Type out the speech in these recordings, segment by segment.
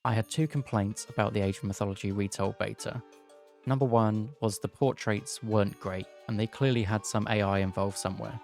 I had two complaints about the Age of Mythology Retold Beta. Number one was the portraits weren't great, and they clearly had some AI involved somewhere,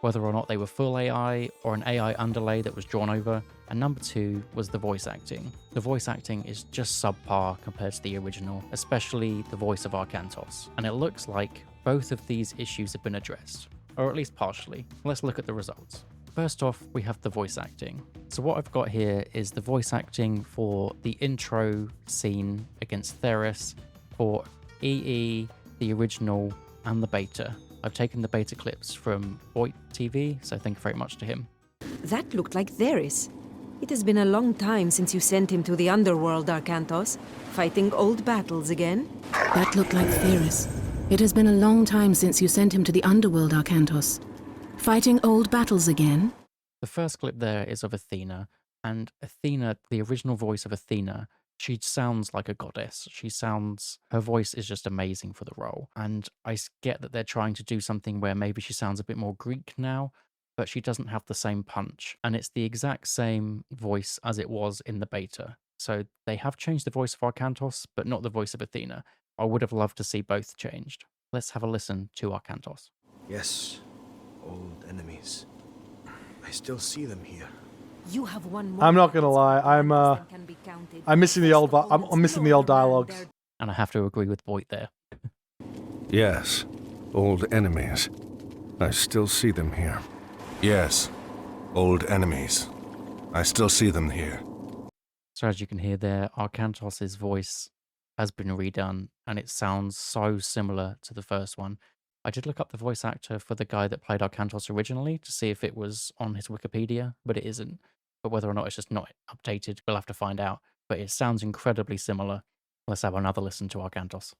whether or not they were full AI or an AI underlay that was drawn over. And number two was the voice acting. The voice acting is just subpar compared to the original, especially the voice of Arcantos. And it looks like both of these issues have been addressed, or at least partially. Let's look at the results. First off, we have the voice acting. So what I've got here is the voice acting for the intro scene against Theris, for EE, the original, and the beta. I've taken the beta clips from Boit TV, so thank you very much to him. That looked like Theris. It has been a long time since you sent him to the underworld, Arcantos. Fighting old battles again? That looked like Theris. It has been a long time since you sent him to the underworld, Arcantos. Fighting old battles again? The first clip there is of Athena, and Athena, the original voice of Athena, she sounds like a goddess. Her voice is just amazing for the role. And I get that they're trying to do something where maybe she sounds a bit more Greek now, but she doesn't have the same punch. And it's the exact same voice as it was in the beta. So they have changed the voice of Arcantos, but not the voice of Athena. I would have loved to see both changed. Let's have a listen to Arcantos. Yes, old enemies. I still see them here. You have one more. I'm not gonna lie, I'm missing the old I'm missing the old dialogues. And I have to agree with Boit there. Yes, old enemies. I still see them here. Yes, old enemies. I still see them here. So as you can hear there, Arcantos' voice has been redone, and it sounds so similar to the first one. I did look up the voice actor for the guy that played Arcantos originally to see if it was on his Wikipedia, but it isn't. But whether or not it's just not updated, we'll have to find out. But it sounds incredibly similar. Let's have another listen to Arcantos.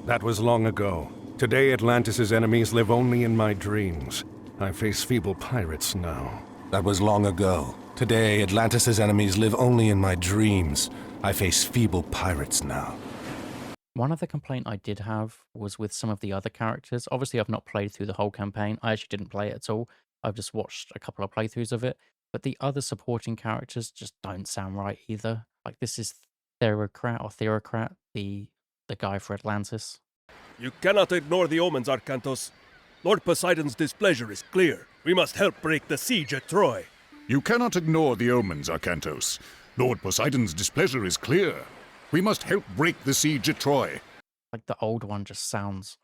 That was long ago. Today Atlantis' enemies live only in my dreams. I face feeble pirates now. That was long ago. Today Atlantis' enemies live only in my dreams. I face feeble pirates now. One other complaint I did have was with some of the other characters. Obviously, I've not played through the whole campaign. I actually didn't play it at all. I've just watched a couple of playthroughs of it. But the other supporting characters just don't sound right either. Like, this is Theocrat, the guy for Atlantis. You cannot ignore the omens, Arcantos. Lord Poseidon's displeasure is clear. We must help break the siege at Troy. You cannot ignore the omens, Arcantos. Lord Poseidon's displeasure is clear. We must help break the siege at Troy. Like, the old one just sounds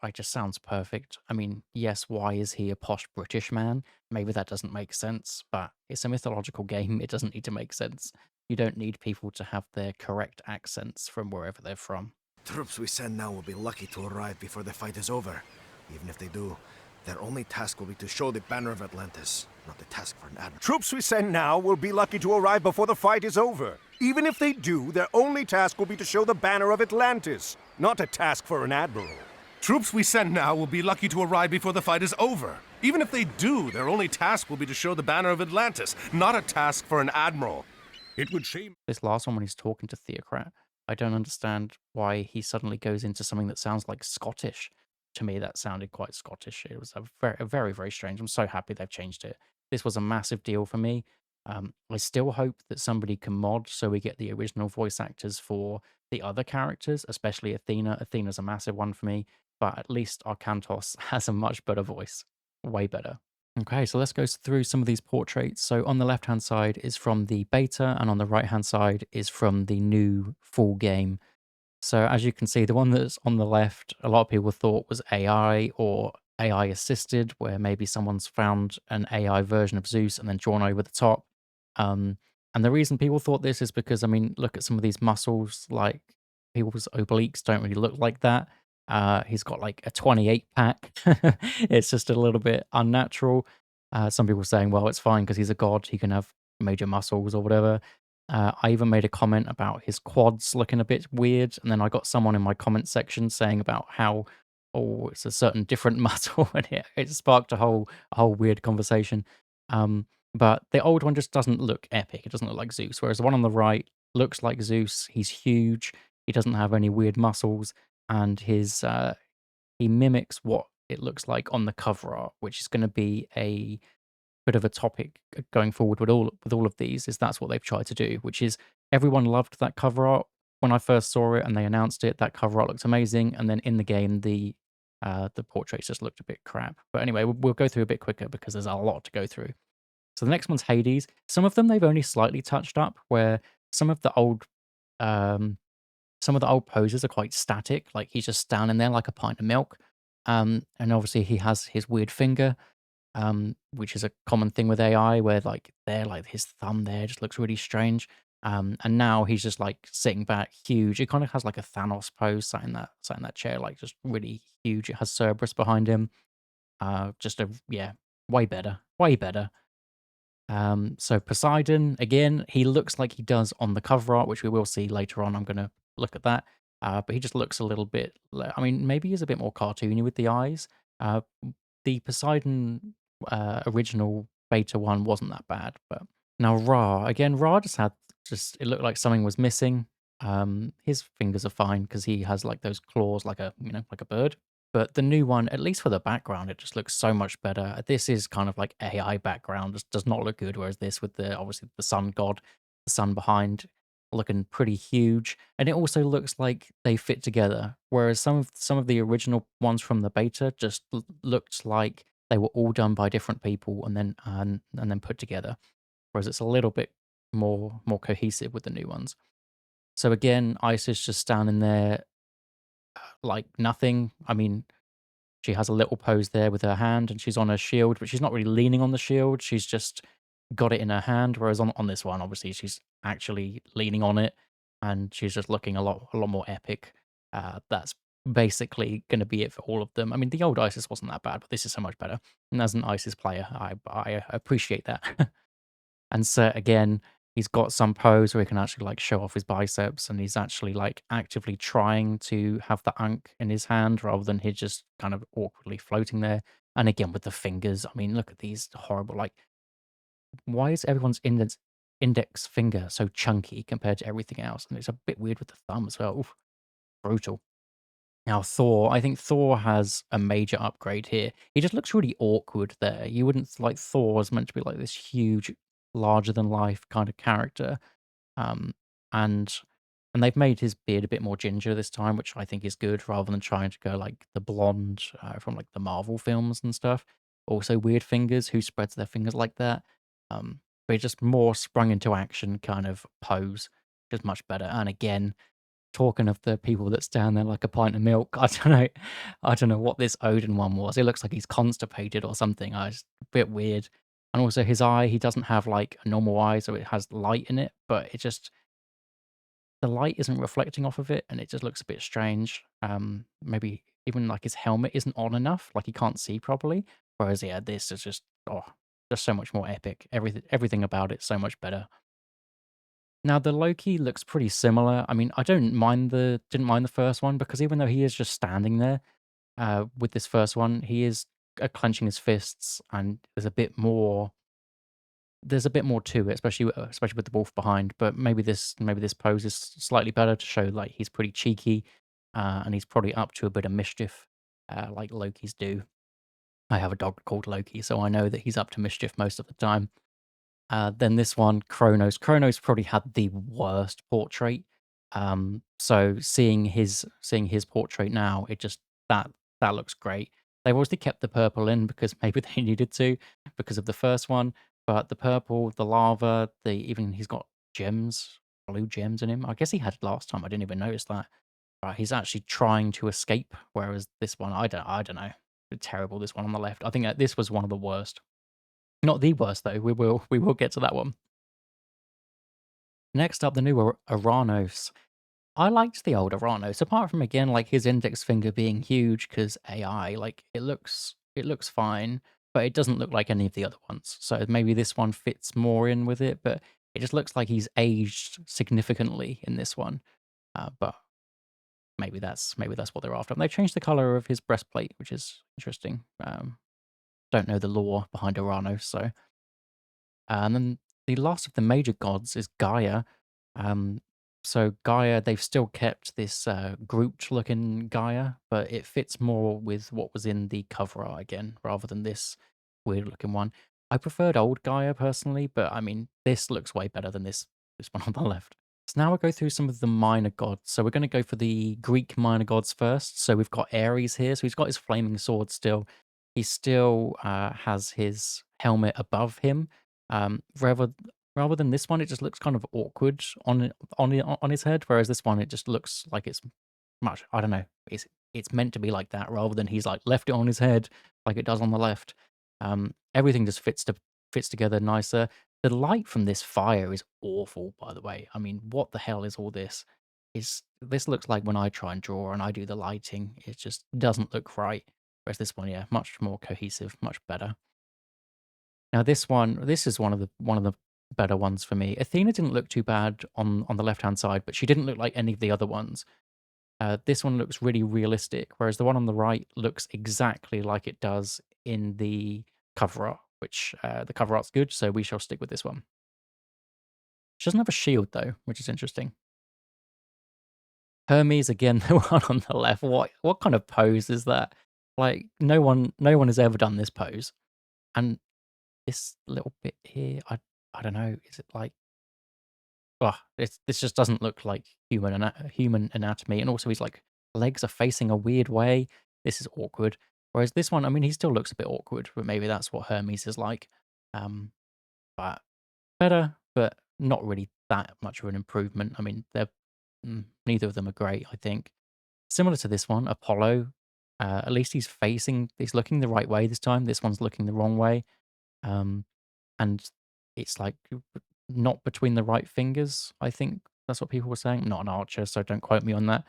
perfect. I mean, yes, why is he a posh British man? Maybe that doesn't make sense, but it's a mythological game. It doesn't need to make sense. You don't need people to have their correct accents from wherever they're from. Troops we send now will be lucky to arrive before the fight is over. Even if they do, their only task will be to show the banner of Atlantis, not the task for an admiral. Troops we send now will be lucky to arrive before the fight is over. Even if they do, their only task will be to show the banner of Atlantis, not a task for an admiral. Troops we send now will be lucky to arrive before the fight is over. Even if they do, their only task will be to show the banner of Atlantis, not a task for an admiral. It would shame... This last one, when he's talking to Theocrat, I don't understand why he suddenly goes into something that sounds like Scottish. To me, that sounded quite Scottish. It was a very, very strange. I'm so happy they've changed it. This was a massive deal for me. I still hope that somebody can mod so we get the original voice actors for the other characters, especially Athena. Athena's a massive one for me, but at least Arcantos has a much better voice. Way better. Okay, so let's go through some of these portraits. So on the left-hand side is from the beta, and on the right-hand side is from the new full game. So as you can see, the one that's on the left, a lot of people thought was AI or AI assisted, where maybe someone's found an AI version of Zeus and then drawn over the top. And the reason people thought this is because, I mean, look at some of these muscles, like people's obliques don't really look like that. He's got like a 28 pack. It's just a little bit unnatural. Some people saying, well, it's fine because he's a god. He can have major muscles or whatever. I even made a comment about his quads looking a bit weird. And then I got someone in my comment section saying about how, oh, it's a certain different muscle. And it sparked a whole weird conversation. But the old one just doesn't look epic. It doesn't look like Zeus. Whereas the one on the right looks like Zeus. He's huge. He doesn't have any weird muscles. And he mimics what it looks like on the cover art, which is going to be a bit of a topic going forward with all of these is that's what they've tried to do, which is everyone loved that cover art when I first saw it and they announced it. That cover art looked amazing, and then in the game the portraits just looked a bit crap. But anyway, we'll go through a bit quicker because there's a lot to go through. So the next one's Hades. Some of them they've only slightly touched up, where some of the old um, some of the old poses are quite static. Like he's just standing there like a pint of milk. And obviously he has his weird finger, which is a common thing with AI, where like there, like his thumb there just looks really strange. And now he's just like sitting back, huge. It kind of has like a Thanos pose, sat in that chair, like just really huge. It has Cerberus behind him. Just a yeah, way better, way better. So Poseidon, again, he looks like he does on the cover art, which we will see later on. I'm going to look at that. But he just looks a little bit, I mean, maybe he's a bit more cartoony with the eyes. Uh, the Poseidon original beta one wasn't that bad. But now Ra, again, Ra just, it looked like something was missing. His fingers are fine because he has like those claws like like a bird. But the new one, at least for the background, it just looks so much better. This is kind of like AI background, just does not look good. Whereas this, with the obviously the sun god, the sun behind, looking pretty huge, and it also looks like they fit together. Whereas some of the original ones from the beta just looked like they were all done by different people and then put together. Whereas it's a little bit more cohesive with the new ones. So again, Isis just standing there like nothing. I mean, she has a little pose there with her hand and she's on her shield, but she's not really leaning on the shield. She's just got it in her hand. Whereas on this one, obviously, she's actually leaning on it and she's just looking a lot more epic. That's basically going to be it for all of them. I mean, the old Isis wasn't that bad, but this is so much better. And as an Isis player, I appreciate that. And so again, he's got some pose where he can actually like show off his biceps, and he's actually like actively trying to have the ankh in his hand rather than he just kind of awkwardly floating there. And again with the fingers, I mean, look at these horrible, like, why is everyone's index finger so chunky compared to everything else? And it's a bit weird with the thumb as well. Oof, brutal. Now Thor, I think Thor has a major upgrade here. He just looks really awkward there. You wouldn't like Thor is meant to be like this huge, larger than life kind of character. Um, and and they've made his beard a bit more ginger this time, which I think is good, rather than trying to go like the blonde from like the Marvel films and stuff. Also, weird fingers. Who spreads their fingers like that? But just more sprung into action kind of pose, just much better. And again, talking of the people that stand there like a pint of milk, I don't know what this Odin one was. It looks like he's constipated or something. It's a bit weird. And also his eye, he doesn't have like a normal eye, so it has light in it, but it just the light isn't reflecting off of it, and it just looks a bit strange. Maybe even like his helmet isn't on enough, like he can't see properly. Whereas yeah, this is just so much more epic. Everything about it so much better. Now the Loki looks pretty similar. I mean, I didn't mind the first one because even though he is just standing there with this first one, he is clenching his fists, and there's a bit more to it, especially with the wolf behind. But maybe this pose is slightly better to show like he's pretty cheeky, and he's probably up to a bit of mischief, like Lokis do. I have a dog called Loki, so I know that he's up to mischief most of the time. Then this one, Kronos. Kronos probably had the worst portrait. So seeing his portrait now, it just that looks great. They've obviously kept the purple in because maybe they needed to because of the first one. But the purple, the lava, the even he's got gems, blue gems in him. I guess he had it last time. I didn't even notice that. He's actually trying to escape, whereas this one, I don't know. Terrible. This one on the left. I think that this was one of the worst. Not the worst though. We will get to that one. Next up, the new Aranos. I liked the old Aranos, apart from again like his index finger being huge because AI. Like it looks fine, but it doesn't look like any of the other ones. So maybe this one fits more in with it, but it just looks like he's aged significantly in this one. But maybe that's what they're after. And they changed the color of his breastplate, which is interesting. Don't know the lore behind Aranos, so. And then the last of the major gods is Gaia. Um, so Gaia, they've still kept this grouped-looking Gaia, but it fits more with what was in the cover art again, rather than this weird-looking one. I preferred old Gaia personally, but I mean, this looks way better than this one on the left. So now we'll go through some of the minor gods. So we're going to go for the Greek minor gods first. So we've got Ares here. So he's got his flaming sword still. He still has his helmet above him. Rather than this one, it just looks kind of awkward on his head. Whereas this one, it just looks like it's much. I don't know. It's meant to be like that rather than he's like left it on his head like it does on the left. Everything just fits together nicer. The light from this fire is awful, by the way. I mean, what the hell is all this? This looks like when I try and draw and I do the lighting, it just doesn't look right. Whereas this one, yeah, much more cohesive, much better. Now this is one of the better ones for me. Athena didn't look too bad on the left hand side, but she didn't look like any of the other ones. This one looks really realistic, whereas the one on the right looks exactly like it does in the cover art, which the cover art's good, so we shall stick with this one. She doesn't have a shield though, which is interesting. Hermes again, the one on the left. What kind of pose is that? Like no one has ever done this pose, and this little bit here, I don't know. Is it like? Oh, this just doesn't look like human anatomy, and also his like legs are facing a weird way. This is awkward. Whereas this one, I mean, he still looks a bit awkward, but maybe that's what Hermes is like. But better, but not really that much of an improvement. I mean, neither of them are great. I think similar to this one, Apollo. At least he's looking the right way this time. This one's looking the wrong way. Um, and it's like not between the right fingers. I think that's what people were saying. I'm not an archer, so don't quote me on that.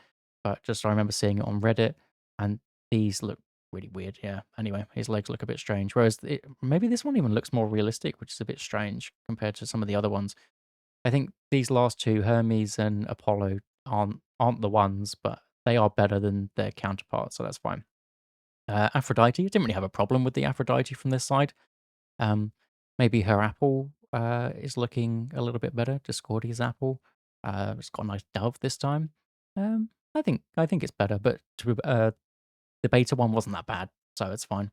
But just I remember seeing it on Reddit, and these look really weird. Yeah. Anyway, his legs look a bit strange. Whereas maybe this one even looks more realistic, which is a bit strange compared to some of the other ones. I think these last two, Hermes and Apollo, aren't the ones, but they are better than their counterparts, so that's fine. Aphrodite, didn't really have a problem with the Aphrodite from this side. Um, Maybe her apple is looking a little bit better. Discordia's apple. It's got a nice dove this time. I think it's better, but the beta one wasn't that bad, so it's fine.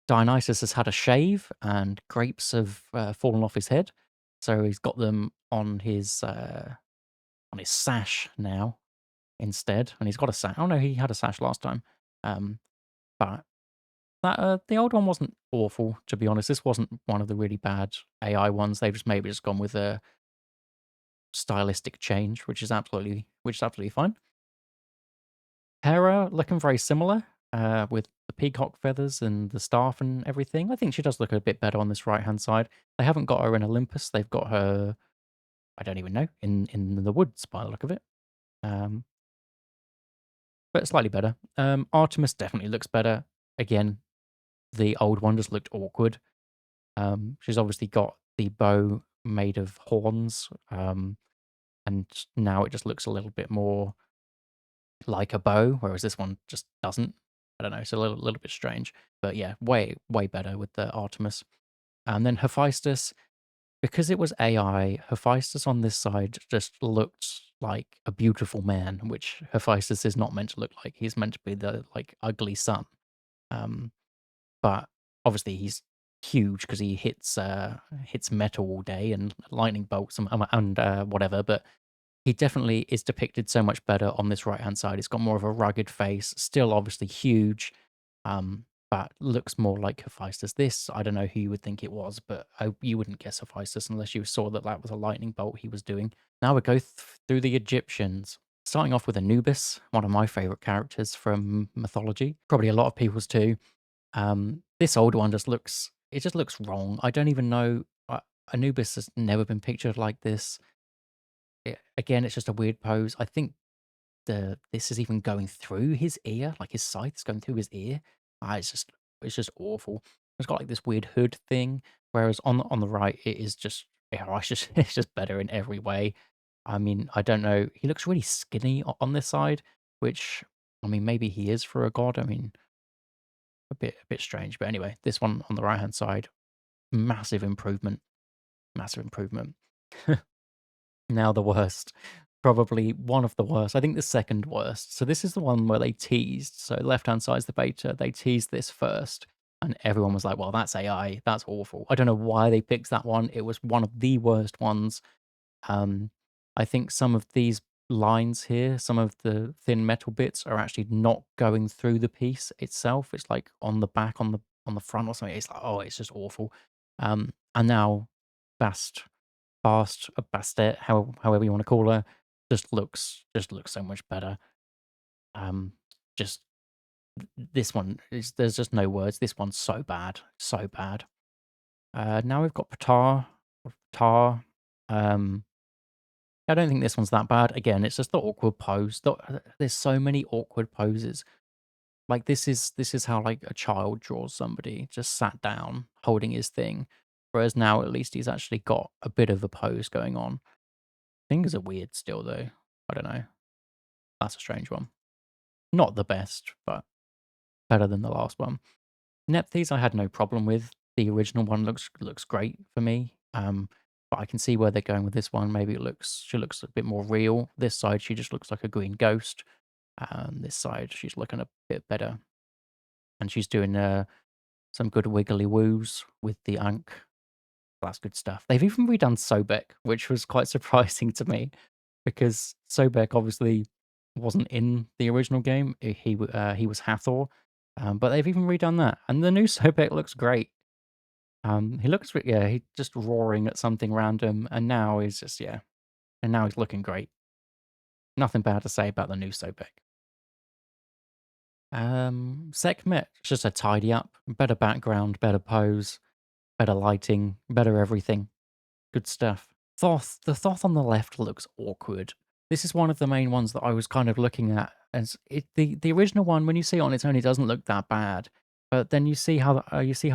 Dionysus has had a shave, and grapes have fallen off his head, so he's got them on his sash now instead, and he's got a sash. Oh no, he had a sash last time. But the old one wasn't awful, to be honest. This wasn't one of the really bad AI ones. They've just maybe just gone with a stylistic change, which is absolutely fine. Hera looking very similar, with the peacock feathers and the staff and everything. I think she does look a bit better on this right hand side. They haven't got her in Olympus. They've got her, I don't even know, in the woods by the look of it. Um, but slightly better. Artemis definitely looks better. Again, the old one just looked awkward. She's obviously got the bow made of horns, and now it just looks a little bit more like a bow, whereas this one just doesn't. I don't know, it's a little bit strange. But yeah, way better with the Artemis. And then Hephaestus, because it was AI, Hephaestus on this side just looked like a beautiful man, which Hephaestus is not meant to look like. He's meant to be the like ugly sun. But obviously he's huge because he hits metal all day and lightning bolts and whatever. But he definitely is depicted so much better on this right hand side. He's got more of a rugged face, still obviously huge, but looks more like Hephaestus. This, I don't know who you would think it was, but you wouldn't guess Hephaestus unless you saw that was a lightning bolt he was doing. Now we go through the Egyptians. Starting off with Anubis, one of my favorite characters from mythology. Probably a lot of people's too. This old one just looks wrong. I don't even know. Anubis has never been pictured like this. Again, it's just a weird pose. I think this is even going through his ear, like his scythe is going through his ear. It's just awful. It's got like this weird hood thing, whereas on the right it is just it's just better in every way. I mean, I don't know. He looks really skinny on this side, which I mean maybe he is for a god. I mean, a bit strange, but anyway, this one on the right hand side, massive improvement, massive improvement. Now the worst, probably one of the worst. I think the second worst. So this is the one where they teased. So left hand side is the beta. They teased this first, And everyone was like, "Well, that's AI. That's awful." I don't know why they picked that one. It was one of the worst ones. Um, I think some of these lines here, some of the thin metal bits are actually not going through the piece itself. It's like on the back, on the front or something. It's like, oh, it's just awful. And now Bastet, however you want to call her, just looks so much better. Um, just this one is there's just no words. This one's so bad, so bad. Now we've got Patar. Patar. Um, I don't think this one's that bad. Again, it's just the awkward pose. There's so many awkward poses. Like this is how like a child draws somebody, just sat down, holding his thing. Whereas now at least he's actually got a bit of a pose going on. Fingers are weird still though. I don't know. That's a strange one. Not the best, but better than the last one. Nephthys I had no problem with. The original one looks great for me. But I can see where they're going with this one. Maybe she looks a bit more real. This side she just looks like a green ghost. This side she's looking a bit better, and she's doing some good wiggly woos with the Ankh. That's good stuff. They've even redone Sobek, which was quite surprising to me because Sobek obviously wasn't in the original game. He was Hathor, but they've even redone that, and the new Sobek looks great. He looks yeah, he just roaring at something random, and now he's just yeah, and now he's looking great. Nothing bad to say about the new Sobek. Sekhmet, just a tidy up, better background, better pose, better lighting, better everything. Good stuff. Thoth, the Thoth on the left looks awkward. This is one of the main ones that I was kind of looking at. As the original one, when you see it on its own, it doesn't look that bad. But then you see how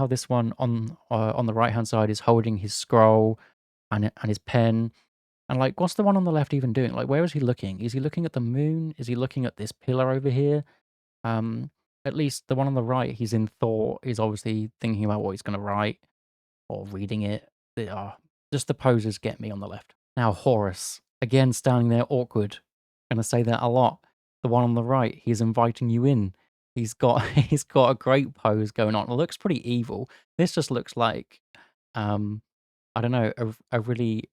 this one on the right hand side is holding his scroll and his pen. And like, what's the one on the left even doing? Like, where is he looking? Is he looking at the moon? Is he looking at this pillar over here? Um, at least the one on the right, he's in thought. He's obviously thinking about what he's going to write or reading it. They are just the poses get me on the left. Now Horus, again standing there awkward. Gonna say that a lot. The one on the right, he's inviting you in. He's got he's got a great pose going on. It looks pretty evil. This just looks like I don't know, a really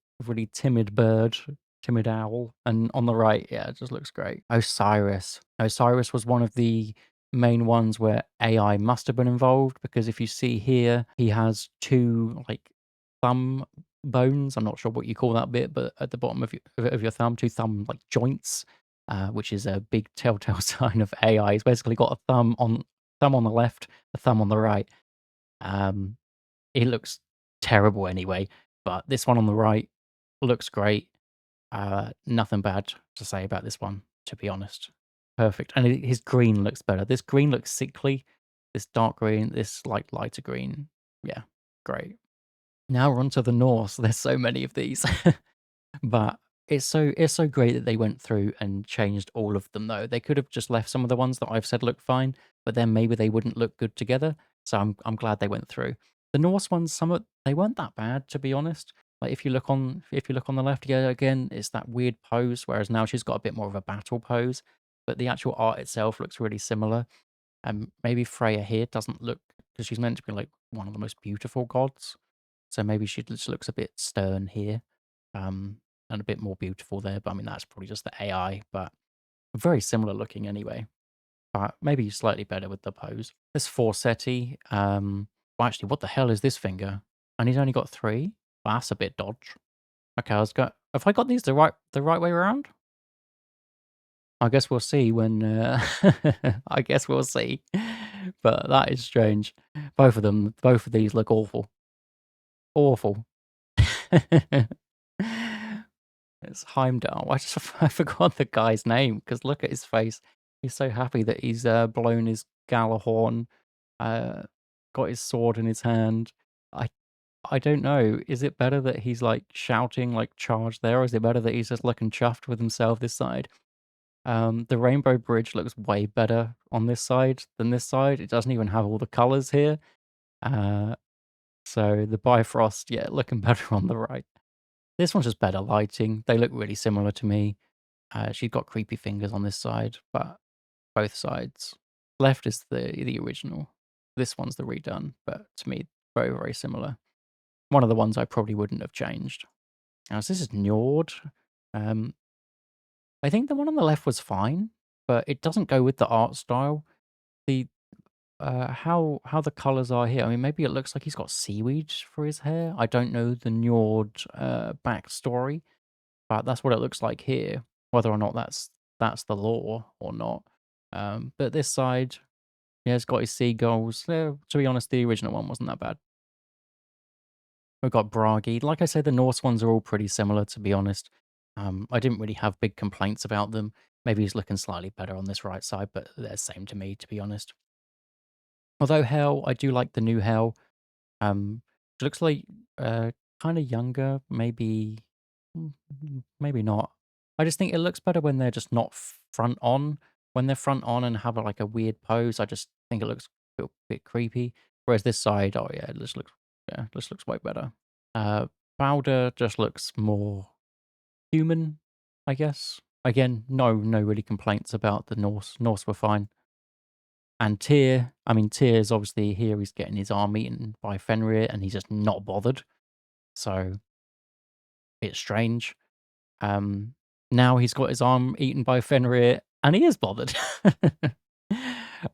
timid bird, timid owl. And on the right, yeah, it just looks great. Osiris. Osiris was one of the main ones where AI must have been involved because if you see here, he has two like thumb bones. I'm not sure what you call that bit, but at the bottom of your thumb, two thumb like joints, which is a big telltale sign of AI. He's basically got a thumb on the left, a thumb on the right. It looks terrible anyway, but this one on the right looks great. Nothing bad to say about this one, to be honest. Perfect. And his green looks better. This green looks sickly. This dark green, this like lighter green. Yeah, great. Now we're on to the Norse. There's so many of these. But it's so great that they went through and changed all of them though. They could have just left some of the ones that I've said look fine, but then maybe they wouldn't look good together. So I'm glad they went through. The Norse ones, they weren't that bad to be honest. Like if you look on the left, yeah, again, it's that weird pose, whereas now she's got a bit more of a battle pose. But the actual art itself looks really similar. And maybe Freya here doesn't look because she's meant to be like one of the most beautiful gods. So maybe she just looks a bit stern here. Um, and a bit more beautiful there. But I mean, that's probably just the AI, but very similar looking anyway. But maybe slightly better with the pose. This Forseti, well, actually, what the hell is this finger? And he's only got three? Well, that's a bit dodge. Okay, have I got these the right way around? I guess we'll see when, I guess we'll see. But that is strange. Both of these look awful. Awful. It's Heimdall. I forgot the guy's name because look at his face. He's so happy that he's blown his Galahorn, uh, got his sword in his hand. I I don't know. Is it better that he's like shouting like charge there, or is it better that he's just looking chuffed with himself this side? The Rainbow Bridge looks way better on this side than this side. It doesn't even have all the colors here. Uh, so the Bifrost, yeah, looking better on the right. This one's just better lighting. They look really similar to me. She's got creepy fingers on this side, but both sides. Left is the original. This one's the redone, but to me, very, very similar. One of the ones I probably wouldn't have changed. Now, so this is Njord. Um, I think the one on the left was fine, but it doesn't go with the art style. The how the colors are here. I mean, maybe it looks like he's got seaweed for his hair. I don't know the Njord backstory, but that's what it looks like here. Whether or not that's the lore or not. But this side, yeah, it's got his seagulls. To be honest, the original one wasn't that bad. We've got Bragi. Like I said, the Norse ones are all pretty similar, to be honest. I didn't really have big complaints about them. Maybe he's looking slightly better on this right side, but they're the same to me, to be honest. Although Hell, I do like the new Hell. It looks like kind of younger, maybe, maybe not. I just think it looks better when they're just not front on. When they're front on and have like a weird pose, I just think it looks a bit creepy. Whereas this side, oh yeah, this looks way better. Bowder just looks more human, I guess. Again, no really complaints about the Norse. Norse were fine. And Tyr's obviously here, he's getting his arm eaten by Fenrir, and he's just not bothered. So, it's strange. Now he's got his arm eaten by Fenrir, and he is bothered.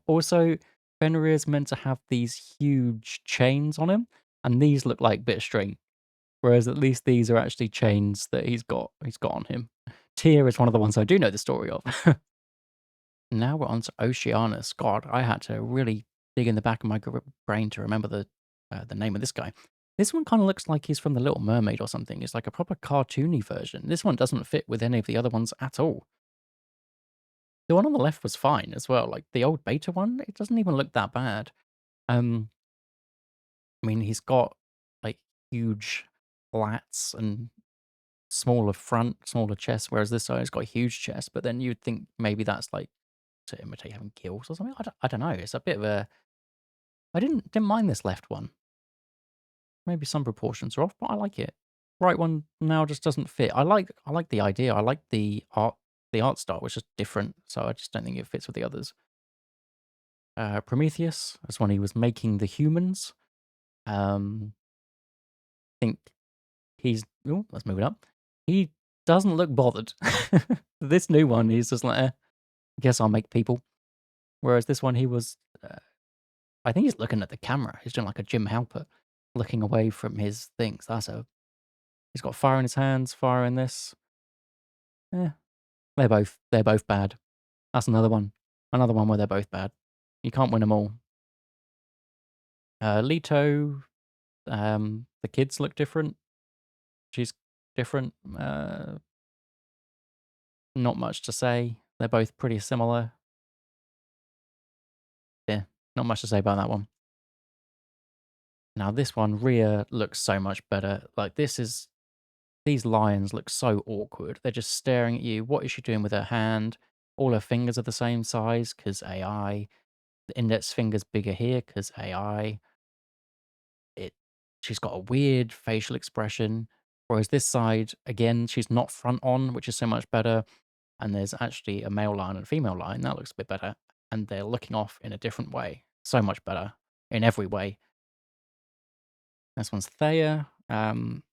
Also, Fenrir's meant to have these huge chains on him, and these look like bit of string. Whereas at least these are actually chains that he's got on him. Tyr is one of the ones I do know the story of. Now we're on to Oceanus. God, I had to really dig in the back of my brain to remember the name of this guy. This one kind of looks like he's from The Little Mermaid or something. It's like a proper cartoony version. This one doesn't fit with any of the other ones at all. The one on the left was fine as well. Like the old beta one, it doesn't even look that bad. I mean, he's got like huge lats and smaller front, smaller chest, whereas this guy's got a huge chest. But then you'd think maybe that's like to imitate having gills or something. I don't know. It's a bit of a. I didn't mind this left one. Maybe some proportions are off, but I like it. Right one now just doesn't fit. I like the idea. I like the art style, which is different. So I just don't think it fits with the others. Prometheus, that's when he was making the humans. I think he's. Oh, let's move it up. He doesn't look bothered. This new one, he's just like, I guess I'll make people. Whereas this one, he was. I think he's looking at the camera. He's doing like a Jim Halpert, looking away from his things. He's got fire in his hands, fire in this. Yeah, they're both bad. That's another one where they're both bad. You can't win them all. Leto, the kids look different. She's different. Not much to say. They're both pretty similar. Yeah, not much to say about that one. Now this one, Rhea looks so much better. Like these lions look so awkward. They're just staring at you. What is she doing with her hand? All her fingers are the same size because AI. The index finger's bigger here because AI. She's got a weird facial expression. Whereas this side, again, she's not front on, which is so much better. And there's actually a male lion and a female lion. That looks a bit better. And they're looking off in a different way. So much better in every way. This one's Thea. Don't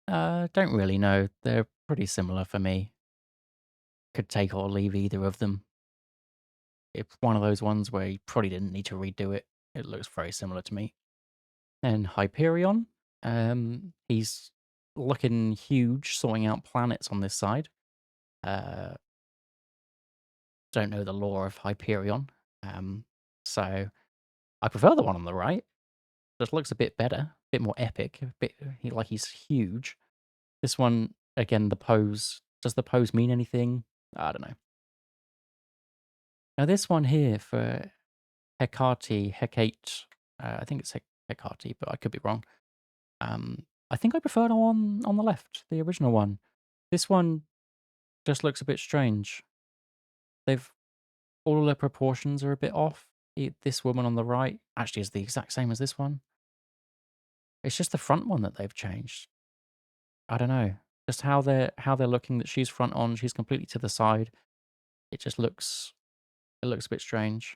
really know. They're pretty similar for me. Could take or leave either of them. It's one of those ones where you probably didn't need to redo it. It looks very similar to me. And Hyperion. He's looking huge, sorting out planets on this side. Don't know the lore of Hyperion. So I prefer the one on the right. Just looks a bit better, a bit more epic, he's huge. This one, again, the pose. Does the pose mean anything? I don't know. Now this one here for Hecate, I think it's Hecate, but I could be wrong. I think I prefer the one on the left, the original one. This one just looks a bit strange. All their proportions are a bit off. This woman on the right actually is the exact same as this one. It's just the front one that they've changed. I don't know. Just how they're looking, that she's front on, she's completely to the side. It looks a bit strange.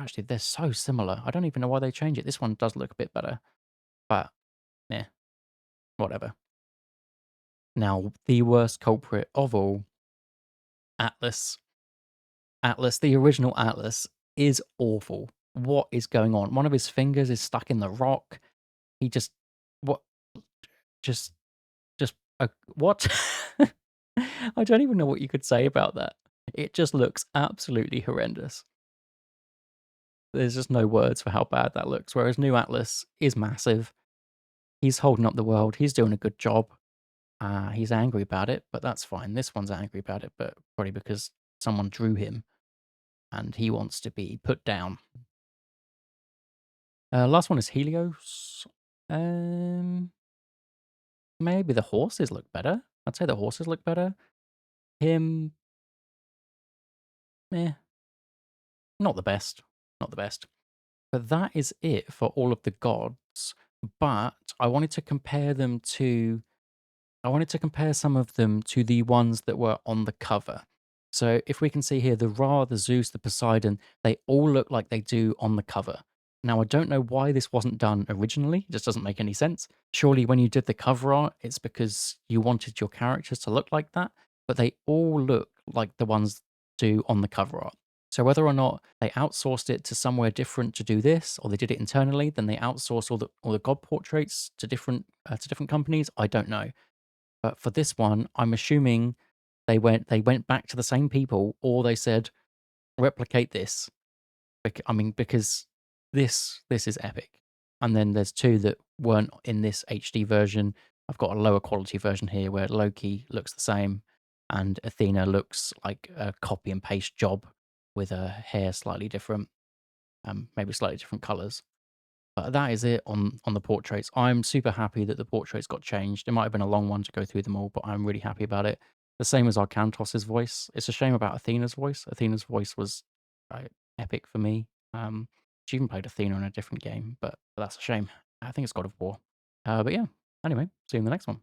Actually, they're so similar. I don't even know why they change it. This one does look a bit better, but yeah, whatever. Now, the worst culprit of all, Atlas. Atlas, the original Atlas, is awful. What is going on? One of his fingers is stuck in the rock. He just what? Just what? I don't even know what you could say about that. It just looks absolutely horrendous. There's just no words for how bad that looks. Whereas New Atlas is massive. He's holding up the world. He's doing a good job. He's angry about it, but that's fine. This one's angry about it, but probably because someone drew him and he wants to be put down. Last one is Helios. Maybe the horses look better. I'd say the horses look better. Him, eh, not the best. Not the best. But that is it for all of the gods. But I wanted to compare them to I wanted to compare some of them to the ones that were on the cover. So if we can see here, the Ra, the Zeus, the Poseidon, they all look like they do on the cover. Now, I don't know why this wasn't done originally. It just doesn't make any sense. Surely when you did the cover art, it's because you wanted your characters to look like that, but they all look like the ones do on the cover art. So whether or not they outsourced it to somewhere different to do this, or they did it internally, then they outsourced all the god portraits to different companies, I don't know. But for this one, I'm assuming they went back to the same people, or they said replicate this. Because this is epic. And then there's two that weren't in this HD version. I've got a lower quality version here where Loki looks the same, and Athena looks like a copy and paste job with her hair slightly different, maybe slightly different colors. But that is it on the portraits. I'm super happy that the portraits got changed. It might have been a long one to go through them all, but I'm really happy about it. The same as Arcantos's voice. It's a shame about Athena's voice. Athena's voice was epic for me. She even played Athena in a different game, but that's a shame. I think it's God of War. But yeah, anyway, see you in the next one.